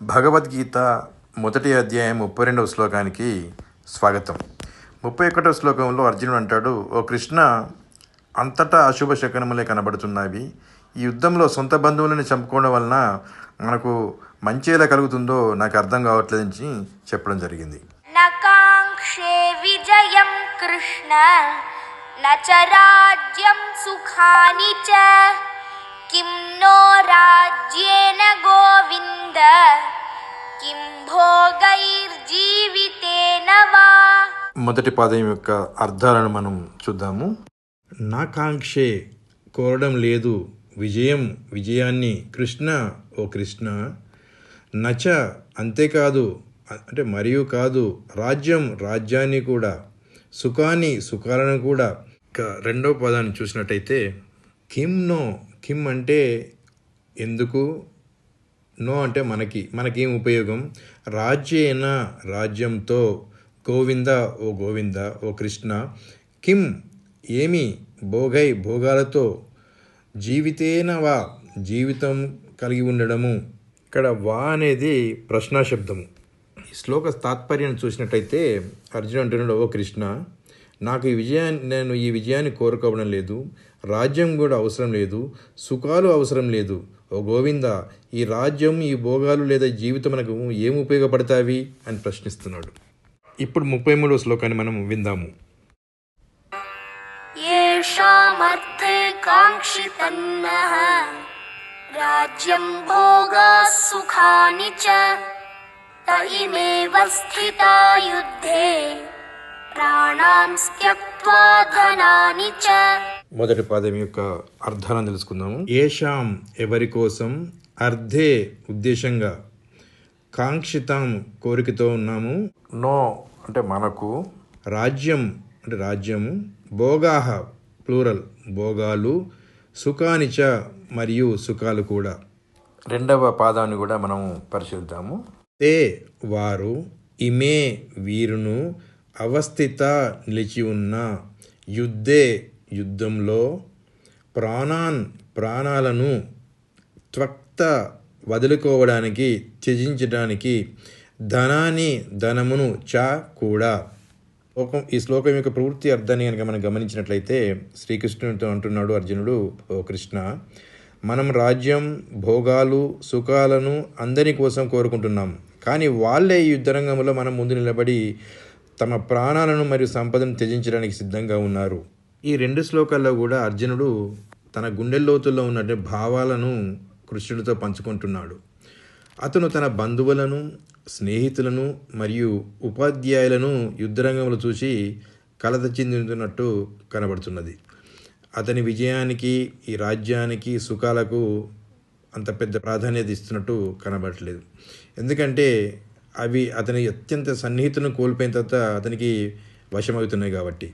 భగవద్గీత మొదటి అధ్యాయం 32వ శ్లోకానికి స్వాగతం. 31వ శ్లోకంలో అర్జునుడు అంటాడు, ఓ కృష్ణ, అంతటా అశుభ శకనములే కనబడుతున్నవి. ఈ యుద్ధంలో సొంత బంధువులని చంపుకోవడం వలన మనకు మంచి ఎలా కలుగుతుందో నాకు అర్థం కావట్లేదని చెప్పడం జరిగింది. నకాంక్షే విజయం కృష్ణ నచ రాజ్యం సుఖాని చ కిం నో రాజ్యేన గోవింద కిం భోగైర్జీవితేన వా. మొదటి పాదం యొక్క అర్థాలను మనం చూద్దాము. నాకాంక్షే కోరడం లేదు, విజయాన్ని, కృష్ణ ఓ కృష్ణ, నచ అంతేకాదు అంటే మరియు కాదు, రాజ్యాన్ని కూడా, సుఖాలను కూడా. రెండవ పదాన్ని చూసినట్టయితే కిమ్ అంటే ఎందుకు, నో అంటే మనకేం ఉపయోగం, రాజ్యంతో, గోవింద ఓ కృష్ణ, కిం ఏమి, భోగాలతో, జీవితేన వా జీవితం కలిగి ఉండడము. ఇక్కడ వా అనేది ప్రశ్నా శబ్దము. ఈ శ్లోక తాత్పర్యాన్ని చూసినట్టయితే అర్జునుడు అంటున్నాడు, ఓ కృష్ణ, నేను ఈ విజయాన్ని కోరుకోవడం లేదు, రాజ్యం కూడా అవసరం లేదు, సుఖాలు అవసరం లేదు. ఓ గోవింద, ఈ రాజ్యం, ఈ భోగాలు లేదా జీవితం మనకు ఏం ఉపయోగపడతావి అని ప్రశ్నిస్తున్నాడు. ఇప్పుడు 33వ శ్లోకాన్ని మనం విందాము. యేషామర్థే కాంక్షితన్నః రాజ్యం భోగా సుఖాని చ తయిమేవ స్థితా యుద్ధే ప్రాణాం త్యక్త్వా ధనాని చ. మొదటి పాదం యొక్క అర్థాలను తెలుసుకుందాము. ఏషాం ఎవరి కోసం, అర్థే ఉద్దేశంగా, కాంక్షితం కోరికతో ఉన్నాము, నో అంటే మనకు, రాజ్యం అంటే రాజ్యము, భోగాహ ప్లూరల్ భోగాలు, సుఖానిచ మరియు సుఖాలు కూడా. రెండవ పాదాన్ని కూడా మనం పరిశీలిద్దాము. తే వారు, ఇమే వీరును, అవస్థిత నిలిచి ఉన్న, యుద్ధంలో, ప్రాణాలను, త్వక్త వదులుకోవడానికి, త్యజించడానికి, ధనమును చ కూడా. ఈ శ్లోకం యొక్క పూర్తి అర్థాన్ని కనుక మనం గమనించినట్లయితే శ్రీకృష్ణుడితో అంటున్నాడు అర్జునుడు, ఓ కృష్ణ, మనం రాజ్యం, భోగాలు, సుఖాలను అందరి కోసం కోరుకుంటున్నాం, కానీ వాళ్ళే ఈ యుద్ధరంగంలో మనం ముందు నిలబడి తమ ప్రాణాలను మరియు సంపదను త్యజించడానికి సిద్ధంగా ఉన్నారు. ఈ రెండు శ్లోకాల్లో కూడా అర్జునుడు తన గుండెల్లోతుల్లో ఉన్న భావాలను కృష్ణుడితో పంచుకుంటున్నాడు. అతను తన బంధువులను, స్నేహితులను మరియు ఉపాధ్యాయులను యుద్ధరంగంలో చూసి కలత చెందుతున్నట్టు కనబడుతున్నది. అతని విజయానికి, ఈ రాజ్యానికి, సుఖాలకు అంత పెద్ద ప్రాధాన్యత ఇస్తున్నట్టు కనబడట్లేదు. ఎందుకంటే అవి అతని అత్యంత సన్నిహితులను కోల్పోయిన తర్వాత అతనికి వశమవుతున్నాయి కాబట్టి.